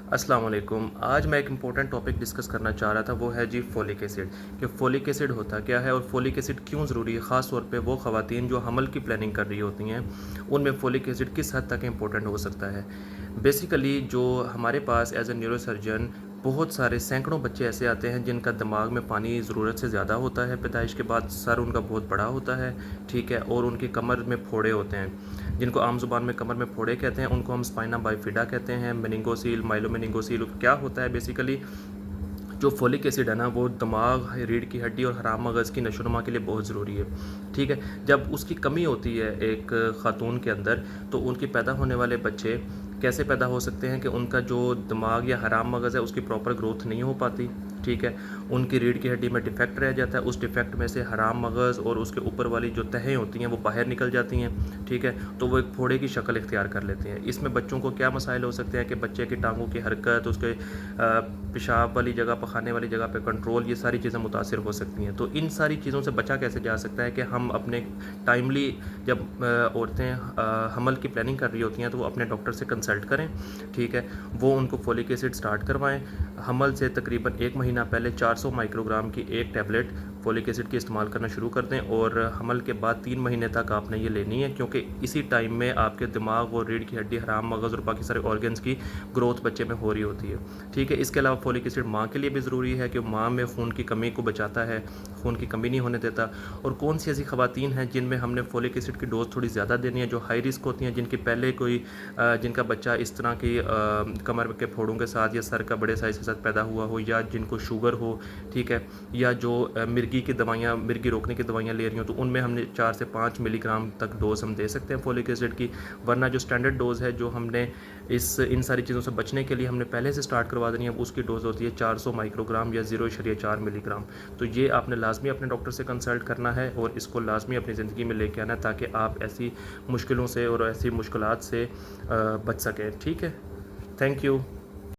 अस्सलाम वालेकुम। आज मैं एक इम्पोर्टेंट टॉपिक डिस्कस करना चाह रहा था, वो है जी फ़ोलिक एसिड। कि फ़ोलिक एसिड होता क्या है और फ़ोलिक एसिड क्यों ज़रूरी है, ख़ास तौर पे वो ख़वातीन जो हमल की प्लानिंग कर रही होती हैं, उनमें फ़ोलिक एसिड किस हद तक इम्पोर्टेंट हो सकता है। बेसिकली जो हमारे पास एज ए न्यूरोसर्जन बहुत सारे सैकड़ों बच्चे ऐसे आते हैं जिनका दिमाग में पानी ज़रूरत से ज़्यादा होता है, पैदाइश के बाद सर उनका बहुत बड़ा होता है, ठीक है, और उनकी कमर में फोड़े होते हैं जिनको आम जुबान में कमर में फोड़े कहते हैं। उनको हम स्पाइना बाइफिडा कहते हैं, मेनिंगोसील, माइलोमेनिंगोसील। क्या होता है बेसिकली, जो फोलिक एसिड है ना, वो दिमाग, रीढ़ की हड्डी और हराम मगज़ की नशोनुमा के लिए बहुत ज़रूरी है, ठीक है। जब उसकी कमी होती है एक ख़ातून के अंदर, तो उनके पैदा होने वाले बच्चे कैसे पैदा हो सकते हैं कि उनका जो दिमाग या हराम मगज़ है उसकी प्रॉपर ग्रोथ नहीं हो पाती, ठीक है। उनकी रीढ़ की हड्डी में डिफेक्ट रह जाता है, उस डिफेक्ट में से हराम मगज़ और उसके ऊपर वाली जो तहें होती हैं वो बाहर निकल जाती हैं, ठीक है। तो वो एक फोड़े की शक्ल इख्तियार कर लेते हैं। इसमें बच्चों को क्या मसाइल हो सकते हैं कि बच्चे की टांगों की हरकत, उसके पेशाब वाली जगह, पखाने वाली जगह पे कंट्रोल, ये सारी चीज़ें मुतासिर हो सकती हैं। तो इन सारी चीज़ों से बचा कैसे जा सकता है कि हम अपने टाइमली, जब औरतें हमल की प्लानिंग कर रही होती हैं, तो वो अपने डॉक्टर से कंसल्ट करें, ठीक है। वो उनको फोलिक एसिड स्टार्ट करवाएं। हमल से तकरीबन 1 महीना पहले 400 माइक्रोग्राम की एक टैबलेट फोलिक एसिड की इस्तेमाल करना शुरू कर दें, और हमल के बाद 3 महीने तक आपने ये लेनी है, क्योंकि इसी टाइम में आपके दिमाग और रीढ़ की हड्डी, हराम मगज़ और बाकी सारे ऑर्गन्स की ग्रोथ बच्चे में हो रही होती है, ठीक है। इसके अलावा फोलिक एसिड माँ के लिए भी ज़रूरी है कि माँ में खून की कमी को बचाता है, खून की कमी नहीं होने देता। और कौन सी ऐसी ख़वातीन हैं जिनमें हमने फोलिक एसिड की डोज़ थोड़ी ज़्यादा देनी है, जो हाई रिस्क होती हैं, जिनके पहले कोई जिनका बच्चा इस तरह की कमर के फोड़ों के साथ या सर का बड़े साइज़ के साथ पैदा हुआ हो, या जिनको शुगर हो, ठीक है, या जो मिर्गी की दवाइयाँ, मिर्गी रोकने की दवाइयाँ ले रही हो, तो उनमें हमने 4 से 5 मिलीग्राम तक डोज़ हम दे सकते हैं फोलिक एसिड की। वरना जो स्टैंडर्ड डोज़ है, जो हमने इन सारी चीज़ों से बचने के लिए हमने पहले से स्टार्ट करवा देनी है, उसकी डोज़ होती है 400 माइक्रोग्राम या 0.4 मिलीग्राम। तो ये आपने लाजमी अपने डॉक्टर से कंसल्ट करना है और इसको लाजमी अपनी ज़िंदगी में लेके आना है, ताकि आप ऐसी मुश्किलों से और ऐसी मुश्किलात से बच सकें, ठीक है। Thank you.